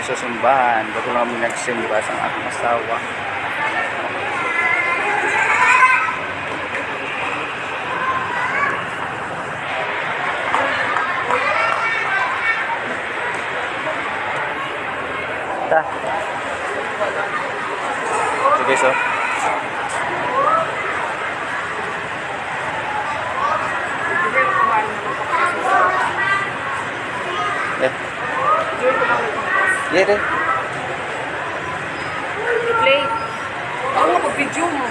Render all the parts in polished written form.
sa simbahan. Bago lang kami nagsimba sa aking asawa. Ta. Sige, so. Yeah, play. Ako nga pag-video mo.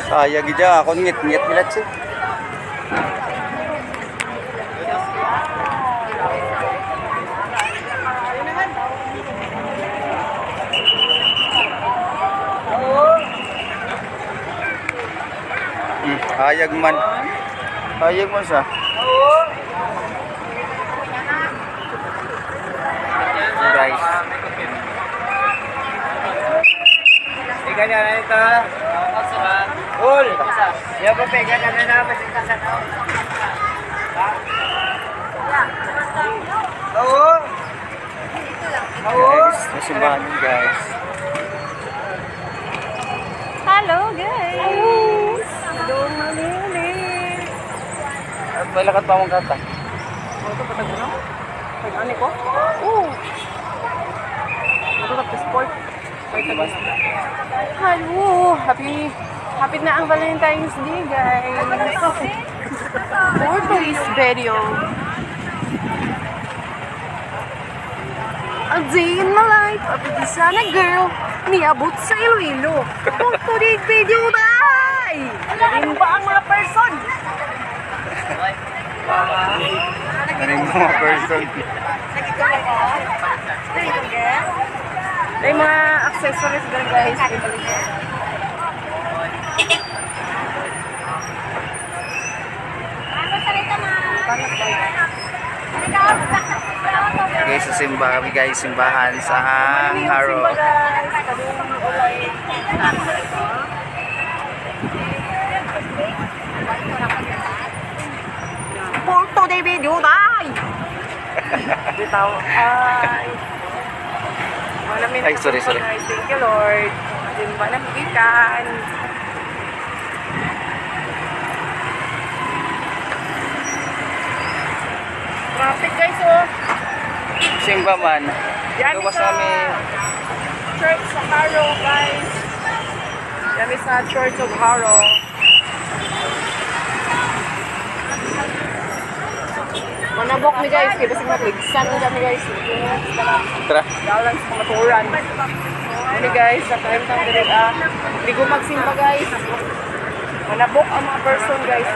Sayang gija ako ngit-ngit nilat sih. Hayag man. Hayag man sa. Guys. Ikan na ito. Ul. Ya pa pega na na masita sa tao. Oo. Guys, nasimbahan guys. Hello guys. Hello mamili. At may lakad pa mong kata. Ito patag mo? Pag-ani ko? Oo. Ito tapos sport. Hello. Happy na ang Valentine's Day, guys. For today's video, a day in my life, a sana girl, niabot sa Iloilo. For today's video, day! Galing ba ang mga person? Galing mga person. Ay, mga accessories doon, guys. Okay, sa simba kami guys, simbahan sa Haro. For today video, day! Bitaw, ay. Ay, sorry. Thank you, Lord. Simba ng ikan. Traffic guys, oh. Simba man. Yan Gawas sa kami. Church sa Haro, guys. Yan sa Church of Haro. Manabok ni guys, kaya basig matligsan na kami guys. Tara. Dalang sa maturan. Ini guys, sa time tang direct hindi ko magsimba guys. Manabok ang mga person guys.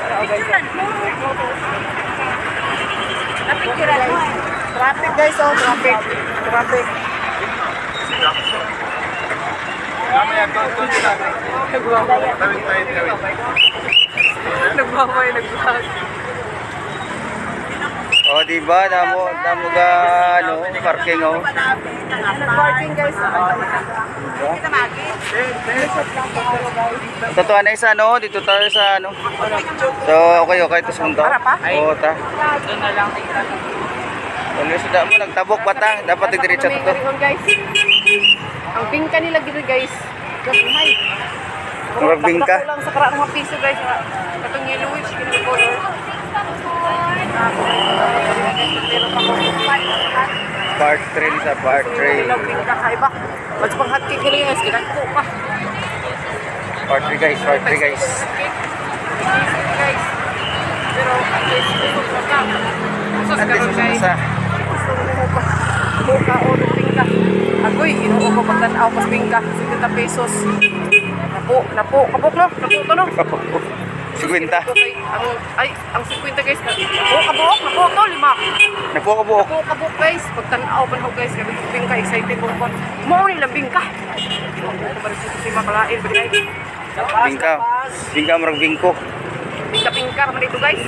Traffic guys, oh, traffic. Nagmamay. Oh, di ba? Damo ga ano, parking oh. Nag-parking guys. Totoo na isa no, dito tayo sa ano. So, okay to sa mundo. Oo, ta. Doon na lang. Ano sudah mo nagtabok bata, dapat diretso to. Guys. Ang bingka nila gito guys. Gamay. Ang bingka. Lang sa karang mga piso guys. Katong yellowish kini color. Part 3 sa part 3. Ang bingka kaiba. Mas panghatki kini guys, kinako pa. Part 3 guys, part 3 guys. Pero at least ito pa. At least sa Buka o bingka. Agoy, inuo ko pagtanaw pas bingka. 50 pesos. Napo, kabuk no? Napo to no? 50. Ang 50 guys, kabuok, nabuto, 5. Nagbuo-buo. Kabuok guys, pagtanaw pa na guys, kaya bingka, excited mo ko. Mo nila bingka. Si makalain, guys. Bingka. Bingka marag bingko. Bingka-bingka naman dito guys.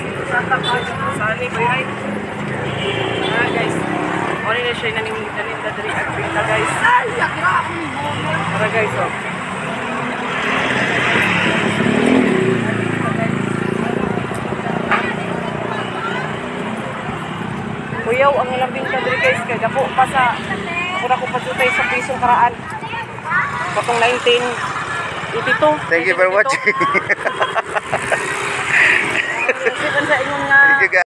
Sali, bay. Guys. Ano na siya naninda dari at bingka guys. Tara guys, oh. Kuyaw ang ilang bingka dari guys, kaya gapo pa sa pura ko pasutay sa pisong karaan. Katong 1982. Thank you for watching. Sipan sa ingon nga Thank you guys.